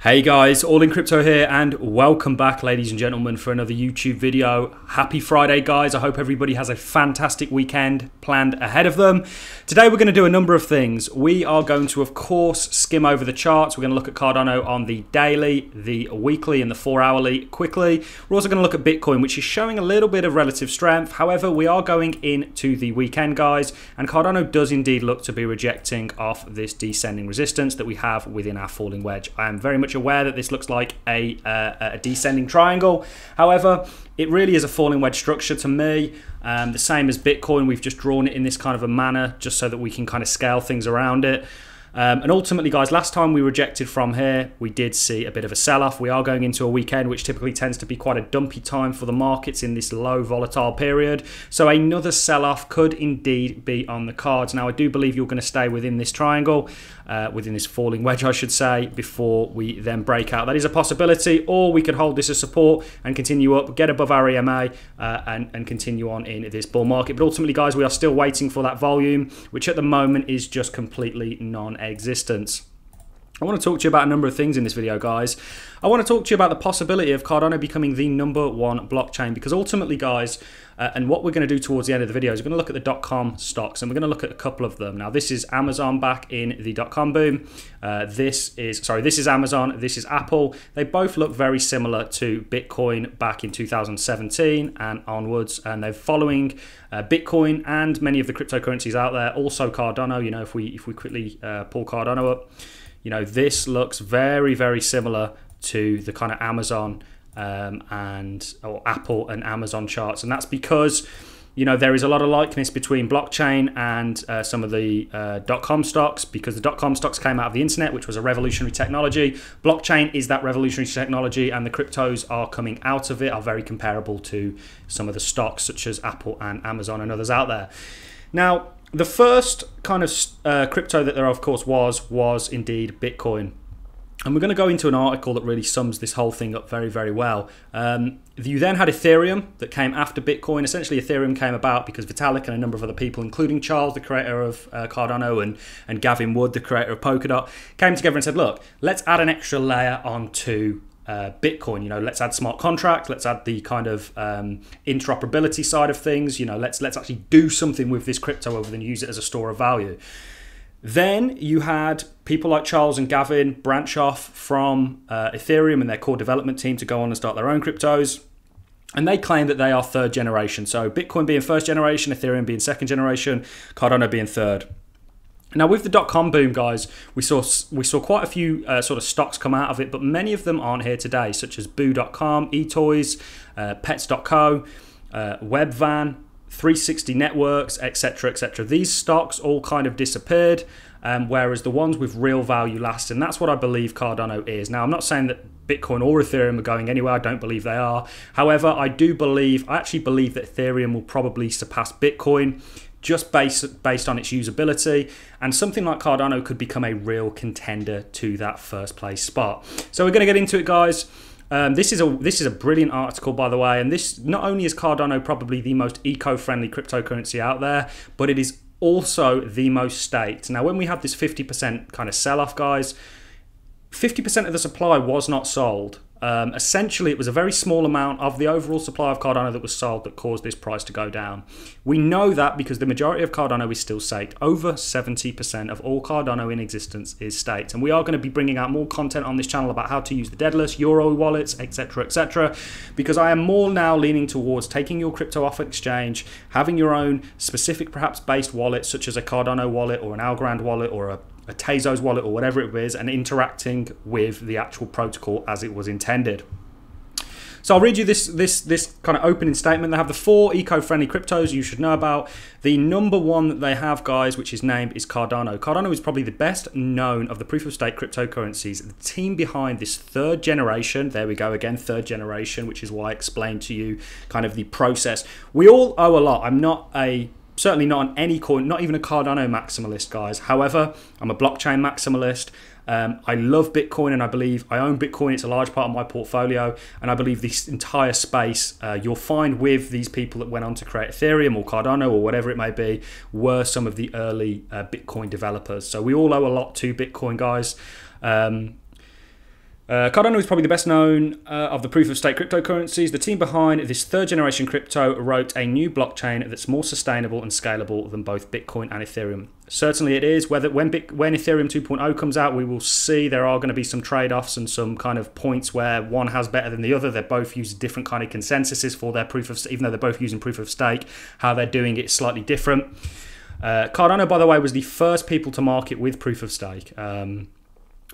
Hey guys, All In Crypto here and welcome back ladies and gentlemen for another YouTube video. Happy Friday guys, I hope everybody has a fantastic weekend planned ahead of them. Today we're going to do a number of things. We are going to of course skim over the charts. We're going to look at Cardano on the daily, the weekly and the 4-hourly quickly. We're also going to look at Bitcoin, which is showing a little bit of relative strength. However, we are going into the weekend guys, and Cardano does indeed look to be rejecting off this descending resistance that we have within our falling wedge. I am very much aware that this looks like a descending triangle. However, it really is a falling wedge structure to me. The same as Bitcoin, we've just drawn it in this kind of a manner just so that we can kind of scale things around it. And ultimately, guys, last time we rejected from here, we did see a bit of a sell-off. We are going into a weekend, which typically tends to be quite a dumpy time for the markets in this low volatile period. So another sell-off could indeed be on the cards. Now, I do believe you're going to stay within this triangle, within this falling wedge, I should say, before we then break out. That is a possibility, or we could hold this as support and continue up, get above our EMA, and continue on in this bull market. But ultimately, guys, we are still waiting for that volume, which at the moment is just completely non-existent. I want to talk to you about a number of things in this video, guys. I want to talk to you about the possibility of Cardano becoming the #1 blockchain, because ultimately, guys, and what we're going to do towards the end of the video is we're going to look at the .com stocks, and we're going to look at a couple of them. Now, this is Amazon back in the .com boom. This is Amazon, this is Apple. They both look very similar to Bitcoin back in 2017 and onwards, and they're following Bitcoin and many of the cryptocurrencies out there. Also Cardano, you know, if we quickly pull Cardano up, you know, this looks very, very similar to the kind of Amazon or Apple and Amazon charts. And that's because, you know, there is a lot of likeness between blockchain and some of the .com stocks, because the .com stocks came out of the internet, which was a revolutionary technology. Blockchain is that revolutionary technology, and the cryptos are coming out of it are very comparable to some of the stocks such as Apple and Amazon and others out there. Now, the first kind of crypto that there, of course, was indeed Bitcoin. And we're going to go into an article that really sums this whole thing up very, very well. You then had Ethereum that came after Bitcoin. Essentially, Ethereum came about because Vitalik and a number of other people, including Charles, the creator of Cardano, and Gavin Wood, the creator of Polkadot, came together and said, look, let's add an extra layer onto Bitcoin. You know, let's add smart contracts, let's add the kind of interoperability side of things. You know, let's actually do something with this crypto other than use it as a store of value. Then you had people like Charles and Gavin branch off from Ethereum and their core development team to go on and start their own cryptos. And they claim that they are third generation. So Bitcoin being first generation, Ethereum being second generation, Cardano being third. Now, with the .com boom, guys, we saw quite a few sort of stocks come out of it, but many of them aren't here today, such as Boo.com, eToys, Pets.co, Webvan, 360 Networks, etc., etc. These stocks all kind of disappeared, whereas the ones with real value last, and that's what I believe Cardano is. Now, I'm not saying that Bitcoin or Ethereum are going anywhere. I don't believe they are. However, I actually believe that Ethereum will probably surpass Bitcoin, just based on its usability, and something like Cardano could become a real contender to that first place spot. So we're going to get into it, guys. This is a brilliant article, by the way, and this not only is Cardano probably the most eco-friendly cryptocurrency out there, but it is also the most staked. Now, when we have this 50% kind of sell-off, guys, 50% of the supply was not sold. Essentially, it was a very small amount of the overall supply of Cardano that was sold that caused this price to go down. We know that because the majority of Cardano is still staked. Over 70% of all Cardano in existence is staked. And we are going to be bringing out more content on this channel about how to use the Daedalus, Euro wallets, etc., because I am more now leaning towards taking your crypto off exchange, having your own specific, perhaps based wallet, such as a Cardano wallet or an Algorand wallet or a Tezos wallet or whatever it is, and interacting with the actual protocol as it was intended. So I'll read you this kind of opening statement. They have the 4 eco-friendly cryptos you should know about. The #1 that they have, guys, which is named, is Cardano. Cardano is probably the best known of the proof-of-stake cryptocurrencies. The team behind this third generation, there we go again, third generation, which is why I explained to you kind of the process. We all owe a lot. I'm not certainly not on any coin, not even a Cardano maximalist, guys. However, I'm a blockchain maximalist. I love Bitcoin, and I believe I own Bitcoin. It's a large part of my portfolio, and I believe this entire space you'll find with these people that went on to create Ethereum or Cardano or whatever it may be were some of the early Bitcoin developers. So we all owe a lot to Bitcoin, guys. Cardano is probably the best known of the proof-of-stake cryptocurrencies. The team behind this third-generation crypto wrote a new blockchain that's more sustainable and scalable than both Bitcoin and Ethereum. Certainly it is. When Ethereum 2.0 comes out, we will see there are going to be some trade-offs and some kind of points where one has better than the other. They both use different kind of consensuses for their proof of, even though they're both using proof of stake, how they're doing it is slightly different. Cardano, by the way, was the first people to market with proof of stake.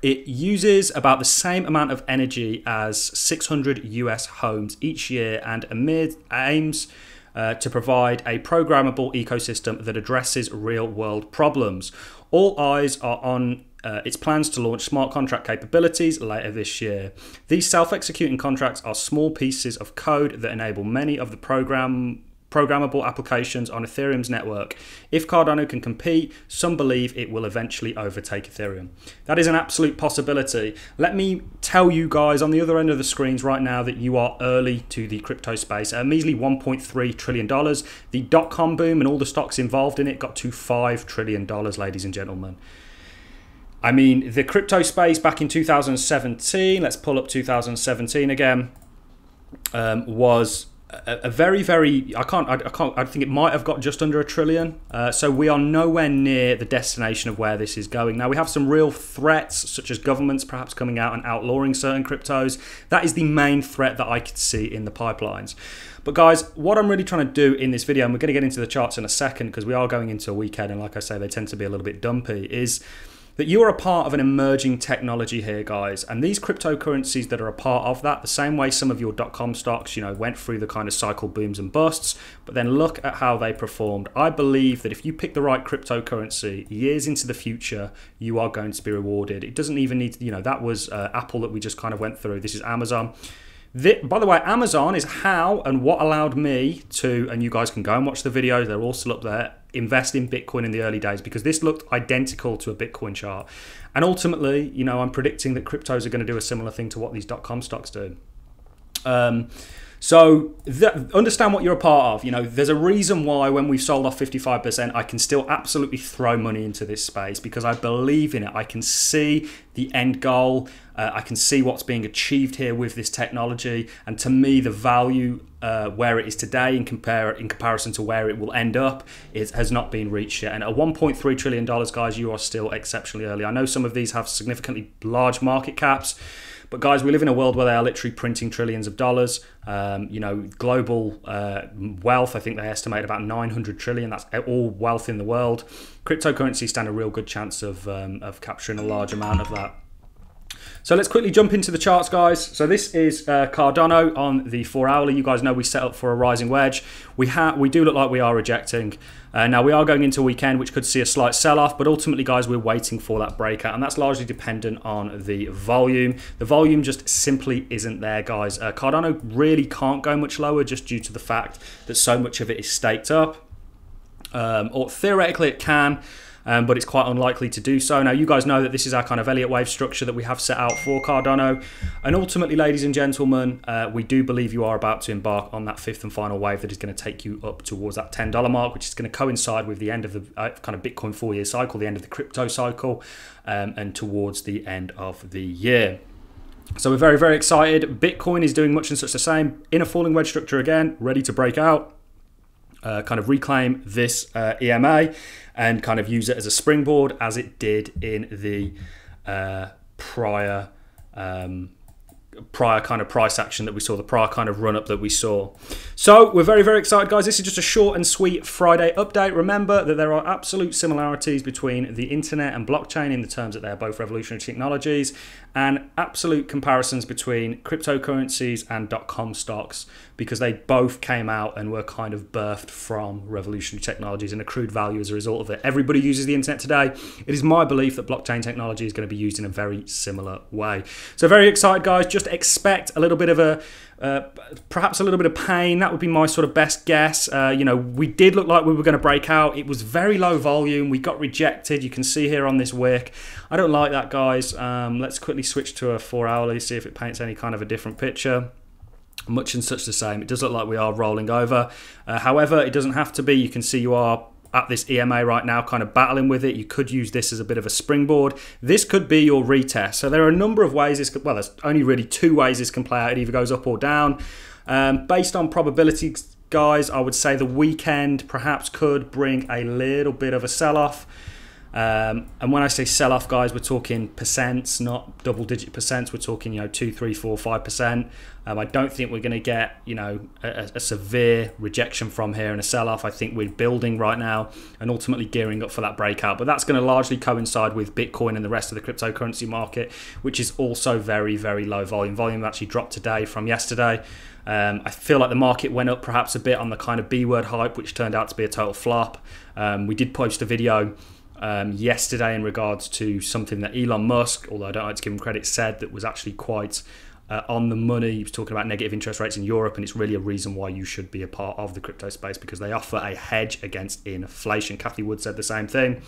It uses about the same amount of energy as 600 US homes each year and aims to provide a programmable ecosystem that addresses real-world problems. All eyes are on its plans to launch smart contract capabilities later this year. These self-executing contracts are small pieces of code that enable many of the programmable applications on Ethereum's network. If Cardano can compete, some believe it will eventually overtake Ethereum. That is an absolute possibility. Let me tell you guys on the other end of the screens right now that you are early to the crypto space. At a measly $1.3 trillion, the dot-com boom and all the stocks involved in it got to $5 trillion, ladies and gentlemen. I mean, the crypto space back in 2017, let's pull up 2017 again, was a very, I think it might have got just under $1 trillion. So we are nowhere near the destination of where this is going. Now we have some real threats, such as governments perhaps coming out and outlawing certain cryptos. That is the main threat that I could see in the pipelines. But guys, what I'm really trying to do in this video, and we're going to get into the charts in a second because we are going into a weekend, and like I say, they tend to be a little bit dumpy, is that you are a part of an emerging technology here, guys. And these cryptocurrencies that are a part of that, the same way some of your dot-com stocks, went through the kind of cycle booms and busts, but then look at how they performed. I believe that if you pick the right cryptocurrency, years into the future, you are going to be rewarded. It doesn't even need to, that was Apple that we just kind of went through. This is Amazon. By the way, Amazon is how and what allowed me to, and you guys can go and watch the videos, they're all still up there, invest in Bitcoin in the early days, because this looked identical to a Bitcoin chart. And ultimately, I'm predicting that cryptos are going to do a similar thing to what these dot-com stocks do. So understand what you're a part of. There's a reason why when we've sold off 55%, I can still absolutely throw money into this space because I believe in it. I can see the end goal. I can see what's being achieved here with this technology. And to me, the value where it is today in comparison to where it will end up has not been reached yet. And at $1.3 trillion, guys, you are still exceptionally early. I know some of these have significantly large market caps, but guys, we live in a world where they are literally printing trillions of dollars. Global wealth, I think they estimate about 900 trillion. That's all wealth in the world. Cryptocurrencies stand a real good chance of capturing a large amount of that. So let's quickly jump into the charts, guys. So this is Cardano on the 4-hourly. You guys know we set up for a rising wedge. We do look like we are rejecting. Now we are going into a weekend which could see a slight sell-off, but ultimately, guys, we're waiting for that breakout, and that's largely dependent on the volume. The volume just simply isn't there, guys. Cardano really can't go much lower just due to the fact that so much of it is staked up. Or theoretically it can, but it's quite unlikely to do so. Now, you guys know that this is our kind of Elliott wave structure that we have set out for Cardano. And ultimately, ladies and gentlemen, we do believe you are about to embark on that fifth and final wave that is going to take you up towards that $10 mark, which is going to coincide with the end of the kind of Bitcoin 4-year cycle, the end of the crypto cycle, and towards the end of the year. So we're very, very excited. Bitcoin is doing much and such the same. In a falling wedge structure again, ready to break out. Kind of reclaim this EMA and kind of use it as a springboard as it did in the prior kind of price action that we saw, the prior kind of run up that we saw. So we're very, very excited, guys. This is just a short and sweet Friday update. Remember that there are absolute similarities between the internet and blockchain in the terms that they're both revolutionary technologies, and absolute comparisons between cryptocurrencies and dot-com stocks, because they both came out and were kind of birthed from revolutionary technologies and accrued value as a result of it. Everybody uses the internet today. It is my belief that blockchain technology is going to be used in a very similar way. So very excited, guys. Just expect a little bit of perhaps a little bit of pain. That would be my sort of best guess. We did look like we were going to break out. It was very low volume. We got rejected. You can see here on this wick. I don't like that, guys. Let's quickly switch to a 4-hourly, see if it paints any kind of a different picture. Much and such the same. It does look like we are rolling over. However, it doesn't have to be. You can see you are at this EMA right now, kind of battling with it. You could use this as a bit of a springboard. This could be your retest. So there are a number of ways this could, well, there's only really two ways this can play out. It either goes up or down. Based on probabilities, guys, I would say the weekend perhaps could bring a little bit of a sell-off. And when I say sell-off, guys, we're talking percents, not double-digit percents. We're talking, 2, 3, 4, 5%. I don't think we're going to get, a severe rejection from here and a sell-off. I think we're building right now and ultimately gearing up for that breakout. But that's going to largely coincide with Bitcoin and the rest of the cryptocurrency market, which is also very, very low volume. Volume actually dropped today from yesterday. I feel like the market went up perhaps a bit on the kind of B-word hype, which turned out to be a total flop. We did post a video yesterday in regards to something that Elon Musk, although I don't like to give him credit, said that was actually quite on the money. He was talking about negative interest rates in Europe, and it's really a reason why you should be a part of the crypto space, because they offer a hedge against inflation. Kathy Wood said the same thing.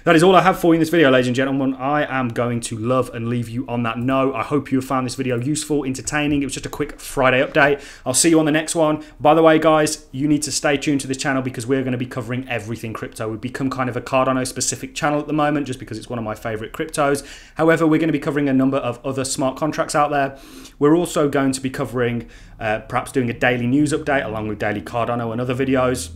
That is all I have for you in this video, ladies and gentlemen. I am going to love and leave you on that note. I hope you have found this video useful, entertaining. It was just a quick Friday update. I'll see you on the next one. By the way, guys, you need to stay tuned to this channel because we're going to be covering everything crypto. We've become kind of a Cardano specific channel at the moment just because it's one of my favorite cryptos. However, we're going to be covering a number of other smart contracts out there. We're also going to be covering, perhaps doing a daily news update along with daily Cardano and other videos.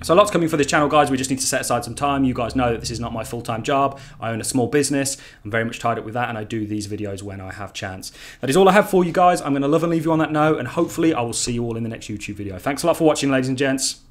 So lots coming for this channel, guys. We just need to set aside some time. You guys know that this is not my full-time job. I own a small business. I'm very much tied up with that, and I do these videos when I have chance. That is all I have for you guys. I'm going to love and leave you on that note, and hopefully I will see you all in the next YouTube video. Thanks a lot for watching, ladies and gents.